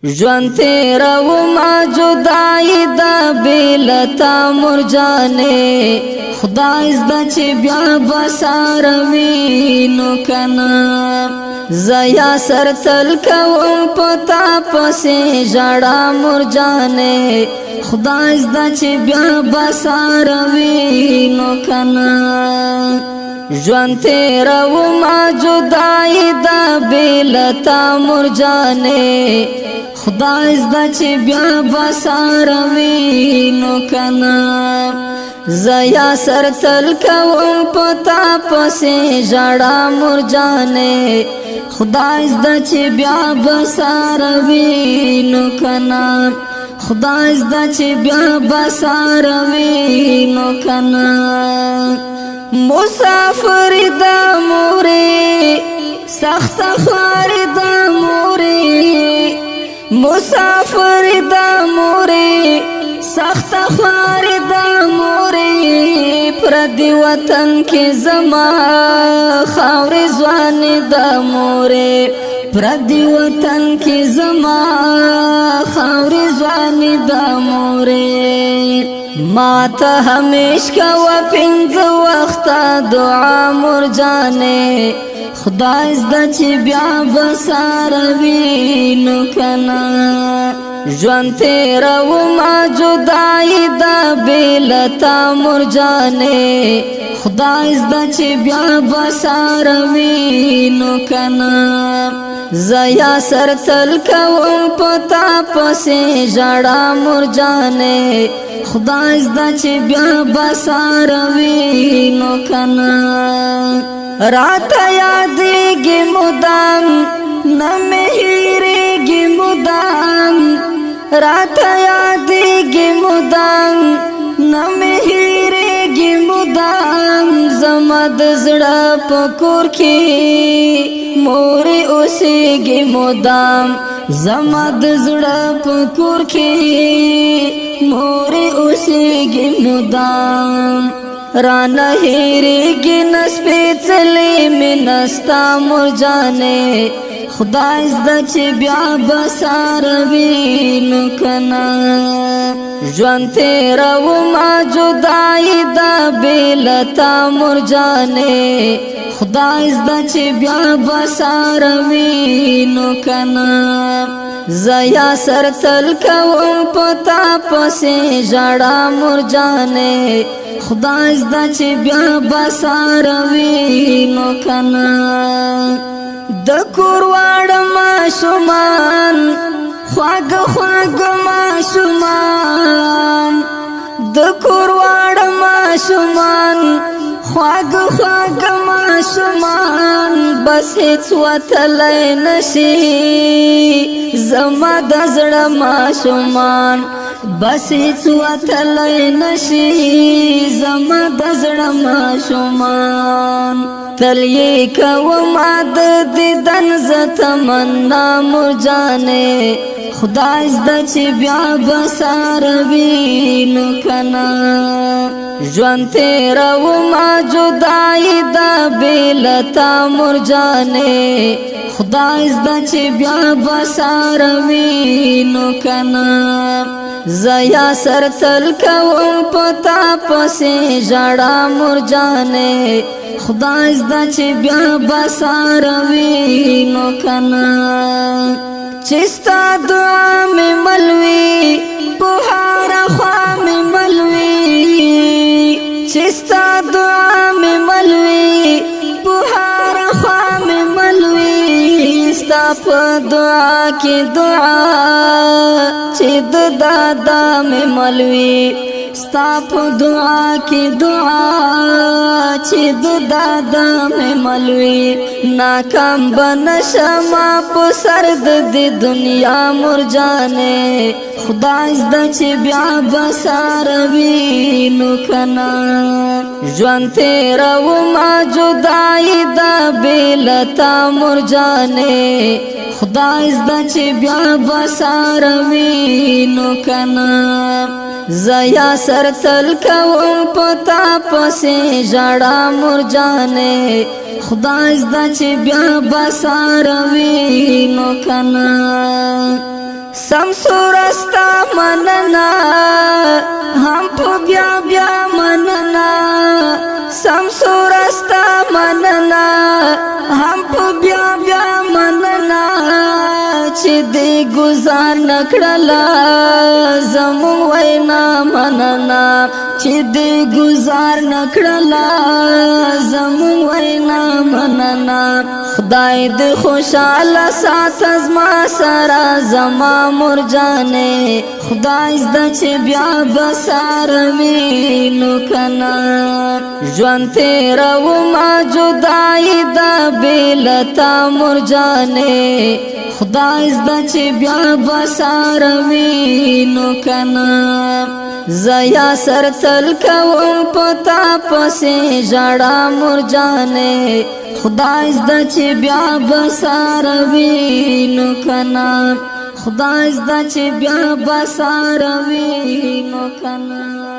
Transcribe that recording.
ژوند تیرو ما جدائی دا بیلتا مرجانے خدای زده چې بیا بساروي نو کنا زیا سر تل کوم پتا پسې ژړا مرجانے خدای زده چې بیا بساروي نو کنا ژوند تیرو ما جدائی دا بیلتا مرجانے خدای زده چې بیا بساروي نو کنا زیا سر تل کوم پتا پسې ژړا مرجانے خدای زده چې بیا بساروي نو کنا خدای زده چې بیا بساروي نو کنا مسافر دا مورې سخت خوار دا مورې مسافر دا مورې سخت خوار دا مورې پردی وطن کې زما خاورې ځوان دا مورې پردی وطن کې زما خاورې ځوان دا مورې ما ته همیش کوا پنځه وخته دعا مرجانے خدای زده چې بیا بساروي نو کنا ژوند تیرو ما جدائی دا بیلتا مرجانے خدای زده چې بیا بساروي نو کنا زیا سر تل کوم پتا پسې ژړا مرجانے خدای زده چې بیا بساروي نو کنا رات یادېږي مدام نه مې هېرېږي مدام رات یادېږي مدام نه مې هېرېږي مدام زما د زړه په کور کې مورې اوسېږي مدام زما د زړه په کور کې مورې اوسېږي مدام رانا هېرېږي نه سپېڅلې مینه ستا مرجانے خدای زده چې بیا بساروي نو کنا ژوند تیرو ما جدائی دا بیلتا مرجانے خدای زده چې بیا بساروي نو کنا زیا سر تل کوم پتا پسې ژړا مرجانے خدای زده چې بیا بساروي نو کنا د کور واړه ماشومان خواږه خواږه ماشومان د کور واړه ماشومان خواږه خواږه ماشومان بس هیڅ وتلی نشي زما د زړه ماشومان بس هیڅ وتلی نشي زما د زړه ماشومان تل یې کومه د دیدن زه تمنا مرجانے خدای زده چې بیا بساروي نو کنا ژوند تیرو ما جدائی دا بیلتا مرجانے خدای زده چې بیا بساروي نو کنا زیا سر تل کوم پتا پسې ژړا مرجانے خدای زده چې بیا بساروي نو کنا چې ستا دعا مې ملوي په هره خوا مې ملوي چې ستا دعا مې ملوي په هره خوا مې ملوي ستا په دعا کې دعا چې د دادا مې ملوي ستا په دعا کې دعا چې د دادا مې ملوي ناکام بنشم په سر د دنیا مرجانے خدای زده چې بیا بساروي نو کنا ژوند تیرو ما جدائی دا بیلتا مرجانے خدای زده چې بیا بساروي نو کنا زیا سر تل کوم پتا پسې ژړا مرجانے خدای زده چې بیا بساروي نو کنا سم سورستا مننا هم په بیا بیا مننا سم سورستا مننا هم په بیا بیا مننا چې دې گزار نکړلا زمون وینا مننا چې دې گزار نکړلا زمون وینا مننا خدای دې خوشاله سات زما سره زما مرجانې خدای زده چې بیا بسار وینو کنا ژوند تیرو ما جدای دا بیلتا مرجانې خدای زده چې بیا بسار وینو کنا زیا سر تل کوم پتا پسې ژړا مرجانې خدای زده چې بیا بسار وینو کنا خدای زده چې بیا بسار وینو کنا